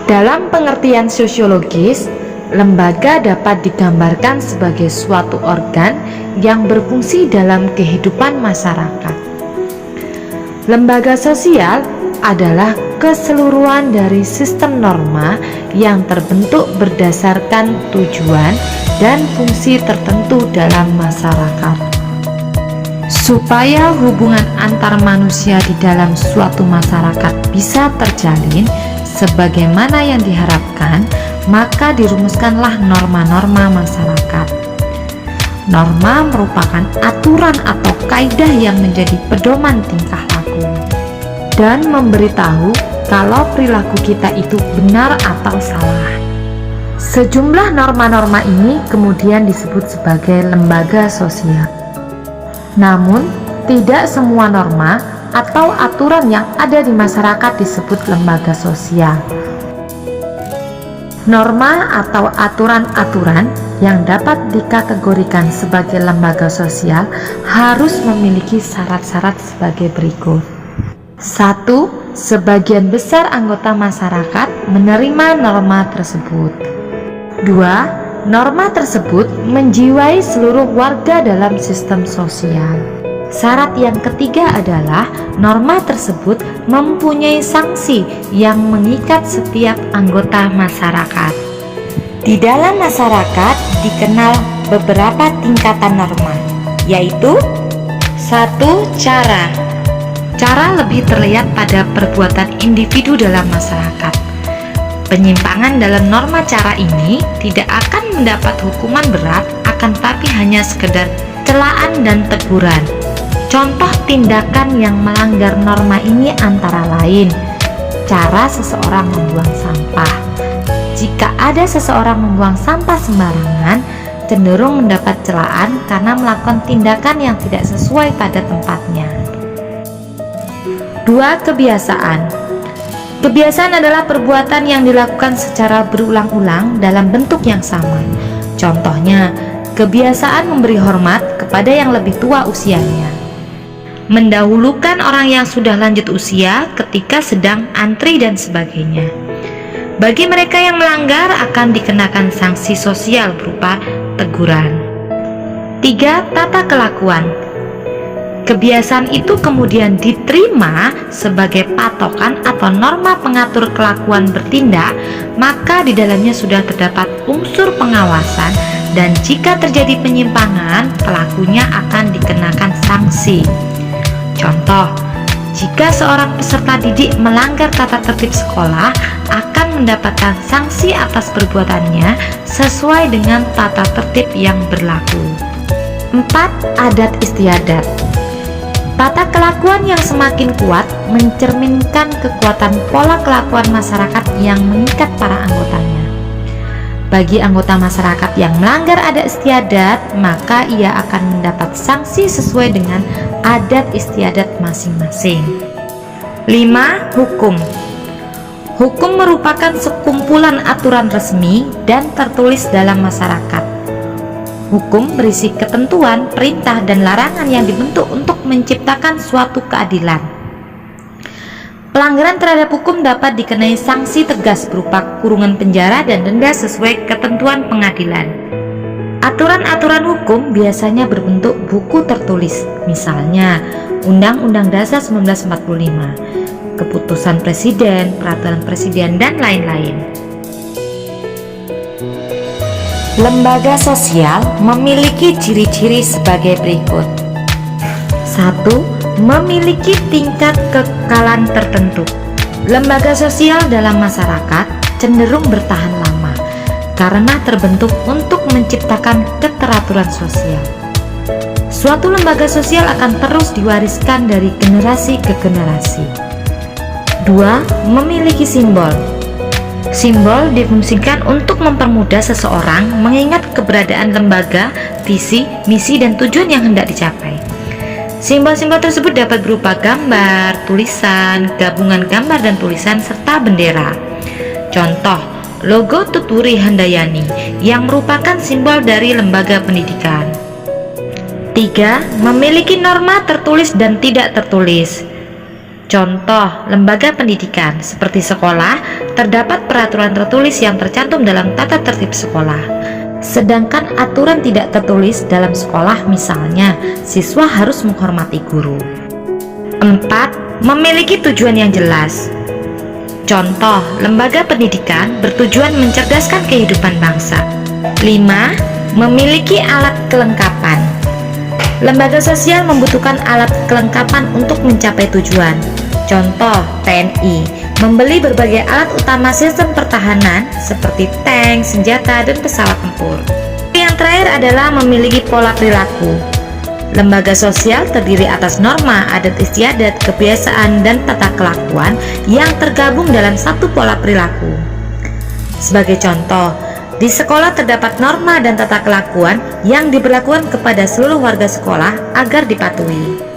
Dalam pengertian sosiologis, lembaga dapat digambarkan sebagai suatu organ yang berfungsi dalam kehidupan masyarakat. Lembaga sosial adalah keseluruhan dari sistem norma yang terbentuk berdasarkan tujuan dan fungsi tertentu dalam masyarakat. Supaya hubungan antar manusia di dalam suatu masyarakat bisa terjalin sebagaimana yang diharapkan, maka dirumuskanlah norma-norma masyarakat. Norma merupakan aturan atau kaidah yang menjadi pedoman tingkah laku dan memberitahu kalau perilaku kita itu benar atau salah. Sejumlah norma-norma ini kemudian disebut sebagai lembaga sosial. Namun, tidak semua norma atau aturan yang ada di masyarakat disebut lembaga sosial. Norma atau aturan-aturan yang dapat dikategorikan sebagai lembaga sosial harus memiliki syarat-syarat sebagai berikut. 1. Sebagian besar anggota masyarakat menerima norma tersebut. 2. Norma tersut menjiwai seluruh warga dalam sistem sosial. Syarat yang ketiga adalah norma tersebut mempunyai sanksi yang mengikat setiap anggota masyarakat. Di dalam masyarakat dikenal beberapa tingkatan norma, yaitu 1. Cara lebih terlihat pada perbuatan individu dalam masyarakat. Penyimpangan dalam norma cara ini tidak akan mendapat hukuman berat, akan tapi hanya sekedar celaan dan teguran. Contoh tindakan yang melanggar norma ini antara lain cara seseorang membuang sampah. Jika ada seseorang membuang sampah sembarangan, cenderung mendapat celaan karena melakukan tindakan yang tidak sesuai pada tempatnya. 2. Kebiasaan. Kebiasaan adalah perbuatan yang dilakukan secara berulang-ulang dalam bentuk yang sama. Contohnya, kebiasaan memberi hormat kepada yang lebih tua usianya, mendahulukan orang yang sudah lanjut usia ketika sedang antri dan sebagainya. Bagi mereka yang melanggar akan dikenakan sanksi sosial berupa teguran. 3. Tata kelakuan. Kebiasaan itu kemudian diterima sebagai patokan atau norma pengatur kelakuan bertindak, maka di dalamnya sudah terdapat unsur pengawasan dan jika terjadi penyimpangan, pelakunya akan dikenakan sanksi. Contoh, jika seorang peserta didik melanggar tata tertib sekolah, akan mendapatkan sanksi atas perbuatannya sesuai dengan tata tertib yang berlaku. 4. Adat istiadat. Tata kelakuan yang semakin kuat mencerminkan kekuatan pola kelakuan masyarakat yang mengikat para anggotanya. Bagi anggota masyarakat yang melanggar adat istiadat, maka ia akan mendapat sanksi sesuai dengan adat istiadat masing-masing. 5. Hukum. Hukum merupakan sekumpulan aturan resmi dan tertulis dalam masyarakat. Hukum berisi ketentuan, perintah, dan larangan yang dibentuk untuk menciptakan suatu keadilan. Pelanggaran terhadap hukum dapat dikenai sanksi tegas berupa kurungan penjara dan denda sesuai ketentuan pengadilan. Aturan-aturan hukum biasanya berbentuk buku tertulis, misalnya Undang-Undang Dasar 1945, Keputusan Presiden, Peraturan Presiden, dan lain-lain. Lembaga sosial memiliki ciri-ciri sebagai berikut. 1. Memiliki tingkat kekekalan tertentu. Lembaga sosial dalam masyarakat cenderung bertahan lama karena terbentuk untuk menciptakan keteraturan sosial. Suatu lembaga sosial akan terus diwariskan dari generasi ke generasi. 2. Memiliki simbol. Simbol difungsikan untuk mempermudah seseorang mengingat keberadaan lembaga, visi, misi, dan tujuan yang hendak dicapai. Simbol-simbol tersebut dapat berupa gambar, tulisan, gabungan gambar dan tulisan, serta bendera. Contoh, logo Tuturi Handayani yang merupakan simbol dari lembaga pendidikan. 3. Memiliki norma tertulis dan tidak tertulis. Contoh, lembaga pendidikan seperti sekolah, terdapat peraturan tertulis yang tercantum dalam tata tertib sekolah. Sedangkan aturan tidak tertulis dalam sekolah, misalnya, siswa harus menghormati guru. 4. Memiliki tujuan yang jelas. Contoh, lembaga pendidikan bertujuan mencerdaskan kehidupan bangsa. 5. Memiliki alat kelengkapan. Lembaga sosial membutuhkan alat kelengkapan untuk mencapai tujuan. Contoh, TNI membeli berbagai alat utama sistem pertahanan seperti tank, senjata, dan pesawat tempur. Yang terakhir adalah memiliki pola perilaku. Lembaga sosial terdiri atas norma, adat istiadat, kebiasaan, dan tata kelakuan yang tergabung dalam satu pola perilaku. Sebagai contoh, di sekolah terdapat norma dan tata kelakuan yang diberlakukan kepada seluruh warga sekolah agar dipatuhi.